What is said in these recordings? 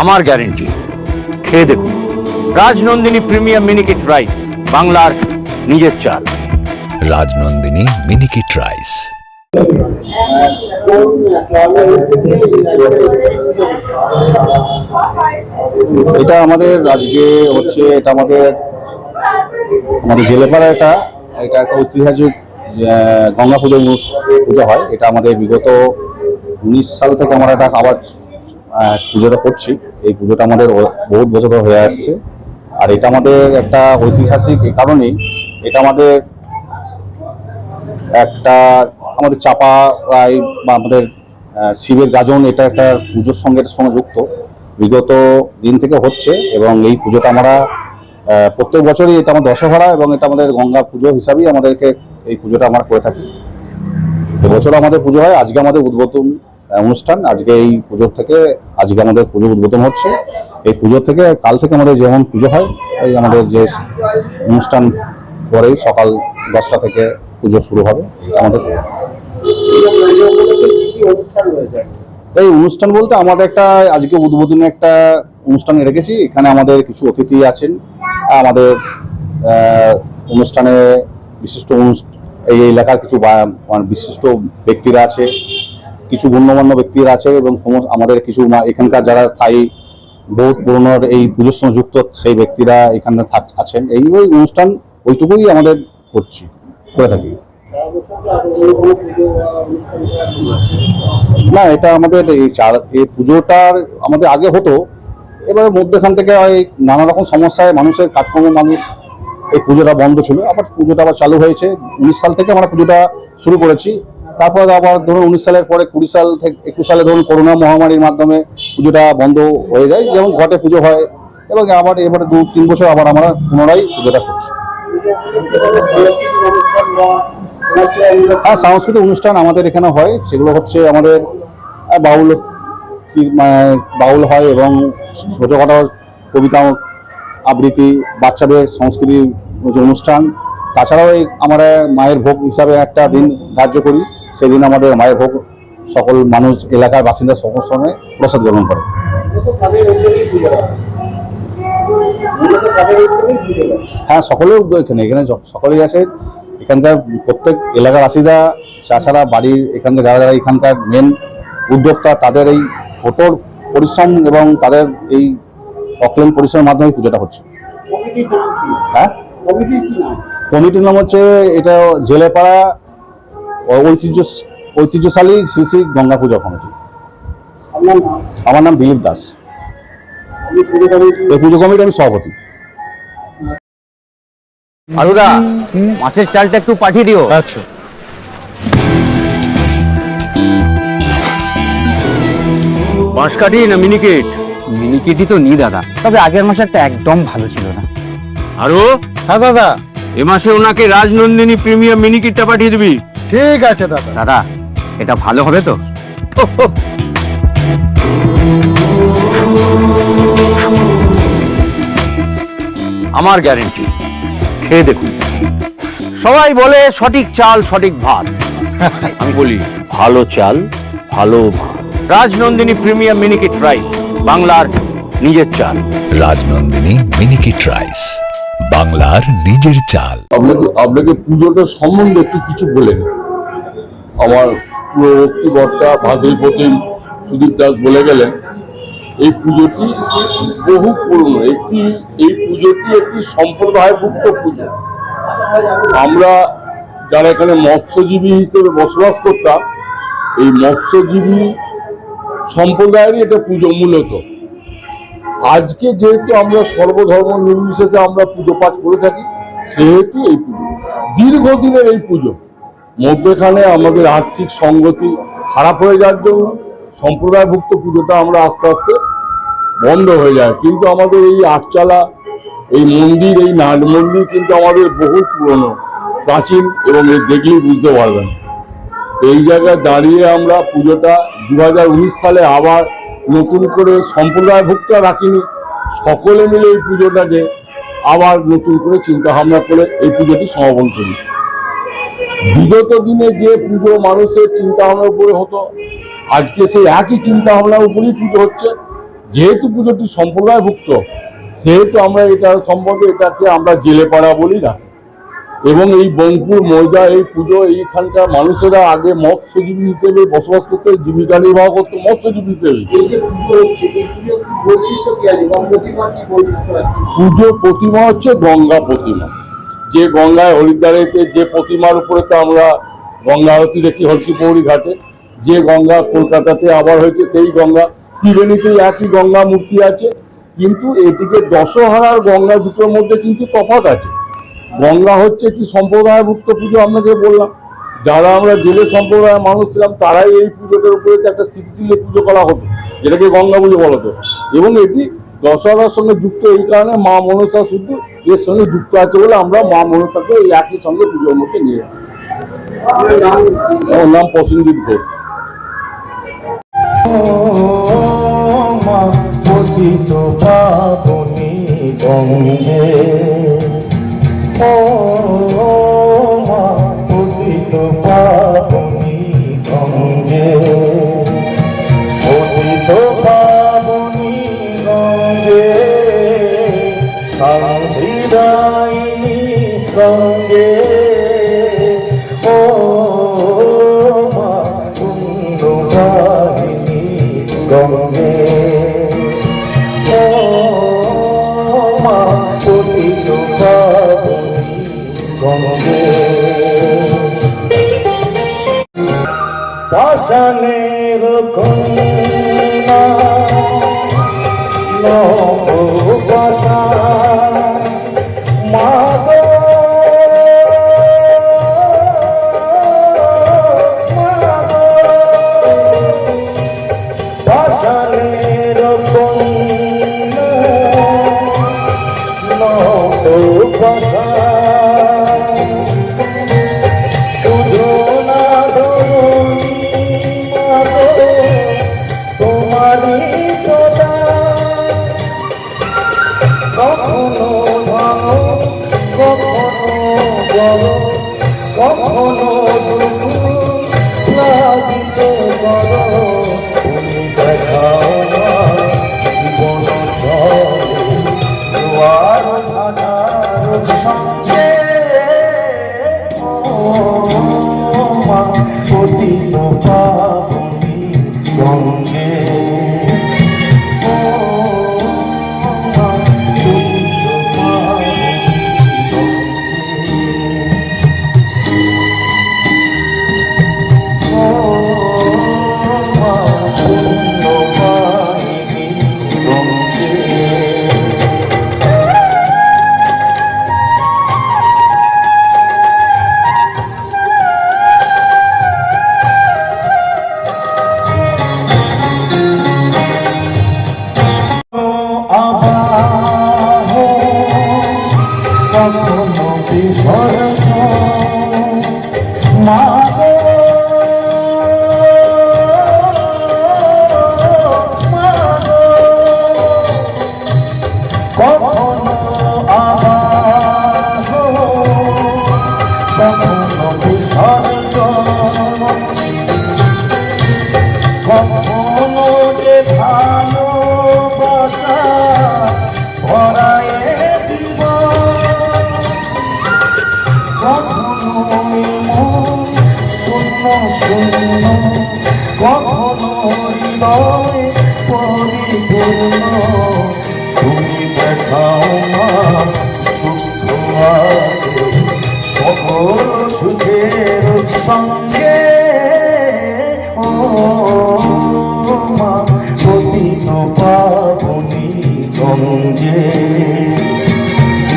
আমার গ্যারেন্টি, খেয়ে দেখুন। রাজনন্দিনী প্রিমিয়াম মিনিকেট রাইস, বাংলার নিজের চাল। রাজনন্দিনী মিনিকেট রাইস। এটা আমাদের আজকে হচ্ছে, এটা আমাদের জেলেপাড়া, এটা এটা একটা ঐতিহাসিক গঙ্গা পুজো পুজো হয়। এটা আমাদের বিগত 19 সাল থেকে আমরা এটা আবার পুজোটা করছি। এই পুজোটা আমাদের বহুত বছর হয়ে আসছে। আর এটা আমাদের একটা ঐতিহাসিক এই কারণেই, এটা আমাদের আমাদের চাপা রায় বা আমাদের শিবের গাজন, এটা একটা পুজোর সঙ্গে যুক্ত, বিগত দিন থেকে হচ্ছে। এবং এই পুজোটা আমরা প্রত্যেক বছরই, এটা আমাদের দশহরা এবং এটা আমাদের গঙ্গা পুজো হিসাবেই আমাদেরকে এই পুজোটা আমরা করে থাকি। এবছর আমাদের পুজো হয়। আজকে আমাদের উদ্বোধন অনুষ্ঠান, আজকে এই পুজোর থেকে আজকে আমাদের পুজো উদ্বোধন হচ্ছে। এই পুজো থেকে কাল থেকে আমাদের যেমন পুজো হয়, এই আমাদের যে অনুষ্ঠান পরেই সকাল 10টা থেকে পুজো শুরু হবে আমাদের। এই অনুষ্ঠান বলতে আমাদের একটা আজকে উদ্বোধনী একটা অনুষ্ঠান রেখেছি। এখানে আমাদের কিছু অতিথি আছেন। আমাদের অনুষ্ঠানে বিশিষ্ট এই এলাকার কিছু বিশিষ্ট ব্যক্তিরা আছে, কিছু গণ্যমান্য ব্যক্তিরা আছে এবং আমাদের কিছু এখানকার যারা স্থায়ী বহুত পুরনো এই পুজোর সঙ্গে যুক্ত সেই ব্যক্তিরা এখানে আছেন। এই অনুষ্ঠান ওইটুকুই আমাদের করে থাকি। না, এটা আমাদের এই পুজোটার আমাদের আগে হতো, এবার মধ্যখান থেকে নানা রকম সমস্যায় মানুষের কাজকর্ম, মানুষ এই পুজোটা বন্ধ ছিল, আবার পুজোটা আবার চালু হয়েছে। 19 সাল থেকে আমরা পুজোটা শুরু করেছি। তারপর আবার ধরুন 19 সালের পরে 20 সাল থেকে 21 সালে ধরুন করোনা মহামারীর মাধ্যমে পুজোটা বন্ধ হয়ে যায়, যেমন ঘটে পুজো হয়। এবং আবার এবারে 2-3 বছর আবার আমরা পুনরায় পুজোটা করছি। হ্যাঁ, সাংস্কৃতিক অনুষ্ঠান আমাদের এখানে হয়। সেগুলো হচ্ছে আমাদের বাউল হয় এবং ছোটখাটো কবিতা আবৃত্তি, বাচ্চাদের সংস্কৃতি অনুষ্ঠান। তাছাড়াও আমরা মায়ের ভোগ হিসাবে একটা দিন ধার্য করি। সেদিন আমাদের মায়ের ভোগ সকল মানুষ, এলাকার বাসিন্দা সমর্থনে প্রসাদ গ্রহণ করে। হ্যাঁ, সকলের উদ্যোগ এখানে সকলেই আসে। এখানকার প্রত্যেক এলাকার বাসিন্দা, তাছাড়া বাড়ির এখানকার যারা এখানকার মেন উদ্যোক্তা, তাদের এই কঠোর পরিশ্রম এবং তাদের এই অক্লান্ত পরিশ্রমের মাধ্যমে পুজোটা হচ্ছে। হ্যাঁ, কমিটির নাম হচ্ছে, এটা জেলেপাড়া ঐতিহ্যশালী শ্রী শ্রী গঙ্গা পূজা কমিটি। আমার নাম দিলীপ দাস। এই পুজো কমিটি আমি সভাপতি। আলুদা, মাছের চালটা একটু পাঠিয়ে দিও। আচ্ছা। বাঁশকাঠি না মিনিকেট? মিনিকেটই তো নি দাদা, তবে আগের মাসেরটা একদম ভালো ছিল না। আরো হ্যাঁ দাদা, এ মাসে ওনাকে রাজনন্দিনী প্রিমিয়াম মিনিকেটটা পাঠিয়ে দিবি। ঠিক আছে দাদা। দাদা, এটা ভালো হবে তো? আমার গ্যারেন্টি, খেয়ে দেখুন। সবাই বলে সঠিক চাল সঠিক ভাত, আমি বলি ভালো চাল ভালো ভাত। রাজনন্দিনী প্রিমিয়াম মিনিকেট রাইস, বাংলার নিজের চাল। রাজনন্দিনী মিনিকেট রাইস, বাংলার নিজের চাল। আপনাকে পুজোটার সম্বন্ধে একটু কিছু বলেন। আমার পূর্ববর্তী বক্তা ভাদুল প্রতিম সুদীপ দাস বলে গেলেন, এই পুজোটি বহু পুরনো এই পুজোটি একটি সম্প্রদায়ভুক্ত পুজো। আমরা যারা এখানে মৎস্যজীবী হিসেবে বসবাস করতাম, এই মৎস্যজীবী সম্প্রদায়েরই এটা পুজো মূলত। আজকে যেহেতু আমরা সর্বধর্ম নির্বিশেষে আমরা পুজো পাঠ করে থাকি, সেহেতু এই পুজো দীর্ঘদিনের এই পুজো মধ্যেখানে আমাদের আর্থিক সঙ্গতি খারাপ হয়ে যাওয়ার জন্য সম্প্রদায়ভুক্ত পুজোটা আমরা আস্তে আস্তে বন্ধ হয়ে যায়। কিন্তু আমাদের এই আটচালা, এই মন্দির, এই নাট মন্দির কিন্তু আমাদের বহু পুরনো, প্রাচীন, এবং এই দেখলেই বুঝতে পারবেন। এই জায়গায় দাঁড়িয়ে আমরা পুজোটা 2019 সালে আবার নতুন করে সম্প্রদায়ভুক্ত রাখিনি, সকলে মিলে এই পুজোটাকে আবার নতুন করে চিন্তা ভাবনা করে এই পুজোটি সমাপন করি। বিগত দিনে যে পুজো মানুষের চিন্তা ভাবনার উপরে হতো, আজকে সেই একই চিন্তা ভাবনার উপরেই পুজো হচ্ছে। যেহেতু পুজোটি সম্প্রদায়ভুক্ত, সেহেতু আমরা এটার সম্বন্ধে এটাকে আমরা জেলেপাড়া বলি না। এবং এই বঙ্কুর মৌজা এই পুজো এইখানকার মানুষেরা আগে মৎস্যজীবী হিসেবে বসবাস করতে, জীবিকা নির্বাহ করতো মৎস্যজীবী হিসেবে। পুজো প্রতিমা হচ্ছে গঙ্গা প্রতিমা, যে গঙ্গায় হরিদ্বারেতে যে প্রতিমার উপরে তো আমরা গঙ্গা আরতি দেখি হরকিপৌরি ঘাটে, যে গঙ্গা কলকাতাতে আবার হয়েছে সেই গঙ্গা, ত্রিবেণীতে একই গঙ্গা মূর্তি আছে, কিন্তু এটিকে দশহারার গঙ্গা দুটোর মধ্যে কিন্তু তফাৎ আছে। গঙ্গা হচ্ছে একটি সম্প্রদায়ভুক্ত পুজো, আপনাকে বললাম। যারা আমরা জেলে সম্প্রদায়ের মানুষ ছিলাম তারাই এই পুজোটার উপরে একটা স্থিতিশীল পুজো করা হতো, যেটাকে গঙ্গা পুজো বলা হতো। এবং এটি দশহরার সঙ্গে যুক্ত এই কারণে মা মনসা শুধু এর সঙ্গে যুক্ত আছে বলে আমরা মা মনসাকে এই একই সঙ্গে পুজোর মধ্যে নিয়ে যাই। আমার নাম প্রসেনজিৎ ঘোষ। পতিত পাবনী গঙ্গে, ও মা পতিত পাবনী গঙ্গে, পতিত পাবনী গঙ্গে, শান্তিদায়িনী গঙ্গে, ও মা পুণ্যবাহিনী গঙ্গে, ও মা পতিত পাবনী গঙ্গে। পাষাণের কন্যা নব পাষাণ, মা গো পাষাণের কন্যা নব পাষাণ, সুজনা ধরণী মা গো তোমারই প্রদান, কখনো ভাঙো কখনো বলো, কখনো দুঃখ লাগিতে করো, তুমি দেখাও না জীবন জোয়ার ভাটার সঙ্গে, ও মা পতিত পাবনী গঙ্গে, ও মা পতিত পাবনী গঙ্গে, ও মা পুণ্যবাহিনী গঙ্গে। আবাহ কখনো বিসর্জন, মা গো মা গো, কখনো আবাহ কখনো বিসর্জন, কখনো যে ভালোবাসা ভরায়ে জীবন, কখনো মন শূন্য শূন্য, কখনো হৃদয় পরিপূর্ণ, তুমি দেখাও মা দুঃখ আগে সকল সুখের সঙ্গে, ও মা পতিত পাবনী গঙ্গে,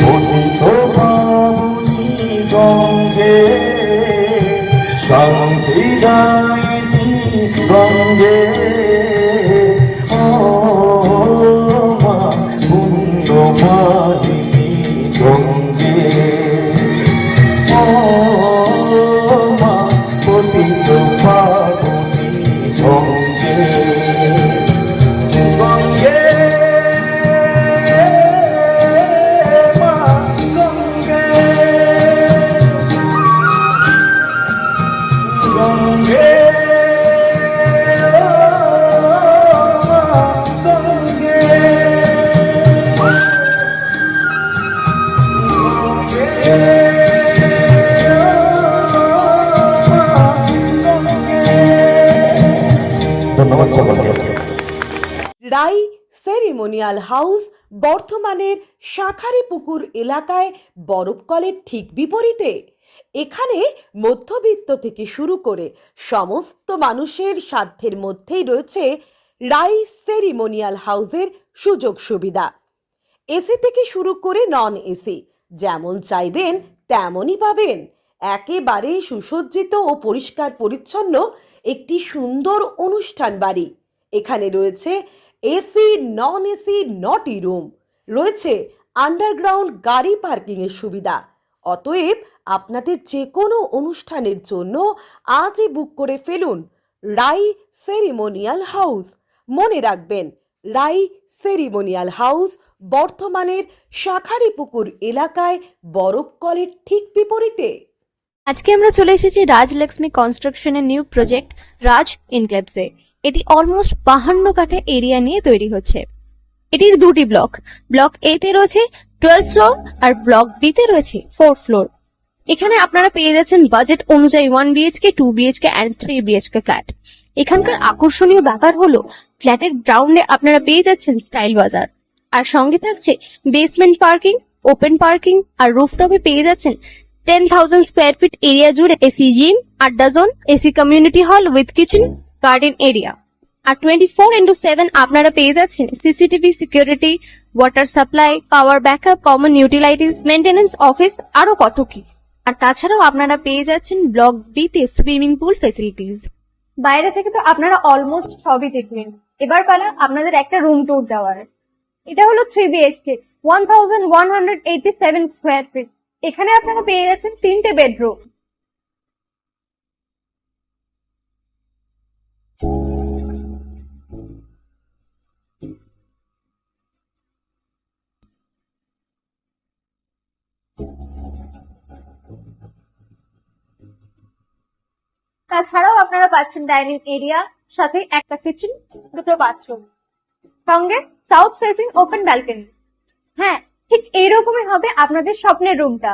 পতিত পাবনী গঙ্গে, শান্তিদায়িনী গঙ্গে, ও মা পুণ্যবাহিনী গঙ্গে, ও মা পতিত পাবনী গঙ্গে, গঙ্গে মা গঙ্গে, গঙ্গে সেরিমোনিয়াল হাউস বর্ধমানের শাঁখারীপুকুর এলাকায় বরফকলের ঠিক বিপরীতে। এখানে মধ্যবিত্ত থেকে শুরু করে সমস্ত মানুষের সাধ্যের মধ্যেই রয়েছে রাই সেরিমোনিয়াল হাউসের সুযোগ সুবিধা। এসি থেকে শুরু করে নন এসি যেমন চাইবেন তেমনই পাবেন। একেবারে সুসজ্জিত ও পরিষ্কার পরিচ্ছন্ন একটি সুন্দর অনুষ্ঠান বাড়ি। এখানে রয়েছে এসি, নন এসি, নটি রুম, রয়েছে আন্ডারগ্রাউন্ড গাড়ি পার্কিংয়ের সুবিধা। অতএব আপনাদের যে কোনো অনুষ্ঠানের জন্য আজই বুক করে ফেলুন রাই সেরিমোনিয়াল হাউস। মনে রাখবেন, রাই সেরিমোনিয়াল হাউস বর্ধমানের শাঁখারীপুকুর এলাকায় বরফকলের ঠিক বিপরীতে। আজকে আমরা চলে এসেছি রাজলক্ষ্মী কনস্ট্রাকশনের নিউ প্রজেক্ট রাজ ইনক্লেভসে। এটি অলমোস্ট 52 কাঠা এরিয়া নিয়ে তৈরি হচ্ছে। এটির দুটি ব্লক, ব্লক এ তে রয়েছে 12 ফ্লোর আর ব্লক বি তে রয়েছে 4 ফ্লোর। এখানে আপনারা পেয়ে যাচ্ছেন বাজেট অনুযায়ী 1 BHK, 2 BHK and 3 BHK flat. এখানকার আকর্ষণীয় ব্যাপার হলো ফ্ল্যাটের গ্রাউন্ডে আপনারা পেয়ে যাচ্ছেন স্টাইল বাজার, আর সঙ্গে থাকছে বেসমেন্ট পার্কিং, ওপেন পার্কিং, আর রুফটপে পেয়ে যাচ্ছেন 10,000 স্কোয়ার ফিট এরিয়া জুড়ে এসি জিম, আড্ডা zone, AC community hall with kitchen, garden area. আর 24/7 আপনারা পেয়ে যাচ্ছেন CCTV security, water supply, power backup, common utilities, maintenance office, আরো কত কি। আর তাছাড়াও আপনারা পেয়ে যাচ্ছেন ব্লক বি তে সুইমিং পুল ফেসিলিটিস। বাইরে থেকে তো আপনারা অলমোস্ট সবই দেখলেন, এবার পালা আপনাদের একটা রুম ট্যুর দেওয়ার। এটা হলো 3 বিএইচকে, 1187 স্কোয়ার ফিট। এখানে আপনারা পেয়ে যাচ্ছেন 3টে বেডরুম। তাছাড়াও আপনারা পাচ্ছেন ডাইনিং এরিয়া, সাথে একটা কিচেন, 2টো বাথরুম, সঙ্গে সাউথ ফেসিং ওপেন ব্যালকনি। হ্যাঁ, ঠিক এইরকমই হবে আপনাদের স্বপ্নের রুমটা।